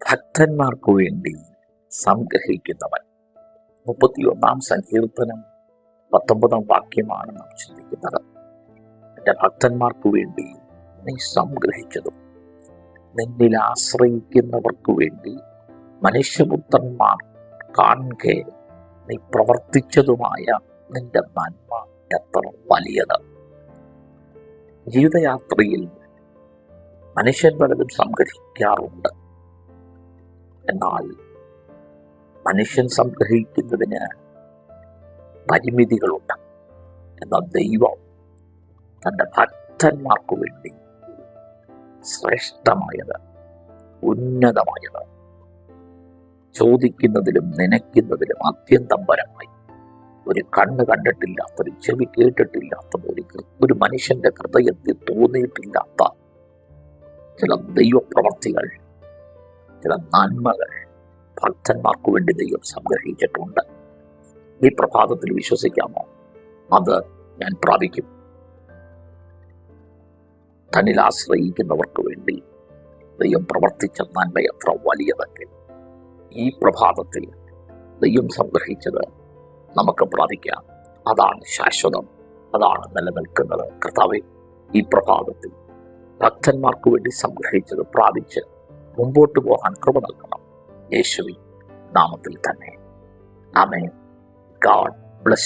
ഭക്തന്മാർക്കു വേണ്ടി സംഗ്രഹിക്കുന്നവൻ. 31 സങ്കീർത്തനം 19 വാക്യമാണ് നാം ചിന്തിക്കുന്നത്. എൻ്റെ ഭക്തന്മാർക്കു വേണ്ടി നീ സംഗ്രഹിച്ചതും നിന്നിൽ ആശ്രയിക്കുന്നവർക്കു വേണ്ടി മനുഷ്യപുത്രന്മാർ കാൺകെ നീ പ്രവർത്തിച്ചതുമായ നിന്റെ നന്മ എത്ര വലിയത്. ജീവിതയാത്രയിൽ മനുഷ്യൻ പലതും സംഗ്രഹിക്കാറുണ്ട്. എന്നാൽ മനുഷ്യൻ സംഗ്രഹിക്കുന്നതിന് പരിമിതികളുണ്ട്. എന്നാൽ ദൈവം തൻ്റെ ഭക്തന്മാർക്കു വേണ്ടി ശ്രേഷ്ഠമായത്, ഉന്നതമായത്, ചോദിക്കുന്നതിലും നനയ്ക്കുന്നതിലും അത്യന്തം പരമായി, ഒരു കണ്ണ് കണ്ടിട്ടില്ലാത്തൊരു ചെവി കേട്ടിട്ടില്ലാത്തത്, ഒരു മനുഷ്യന്റെ ഹൃദയത്തിൽ തോന്നിയിട്ടില്ലാത്ത ചില ദൈവപ്രവർത്തികൾ, ചില നന്മകൾ ഭക്തന്മാർക്കു വേണ്ടി ദൈവം സംഗ്രഹിച്ചിട്ടുണ്ട്. ഈ പ്രഭാതത്തിൽ വിശ്വസിക്കാമോ? അത് ഞാൻ പ്രാപിക്കും. തന്നിൽ ആശ്രയിക്കുന്നവർക്ക് വേണ്ടി ദൈവം പ്രവർത്തിച്ച നന്മ എത്ര വലിയതൊക്കെ ഈ പ്രഭാതത്തിൽ ദൈവം സംഗ്രഹിച്ചത് നമുക്ക് പ്രാപിക്കാം. അതാണ് ശാശ്വതം, അതാണ് നിലനിൽക്കുന്നത്. കർത്താവേ, ഈ പ്രഭാതത്തിൽ ഭക്തന്മാർക്ക് വേണ്ടി സംഗ്രഹിച്ചത് പ്രാപിച്ച് മുമ്പോട്ട് പോകാൻ കൃപ നൽകണം. യേശുവിൻ നാമത്തിൽ തന്നെ. ആമേൻ. God bless you.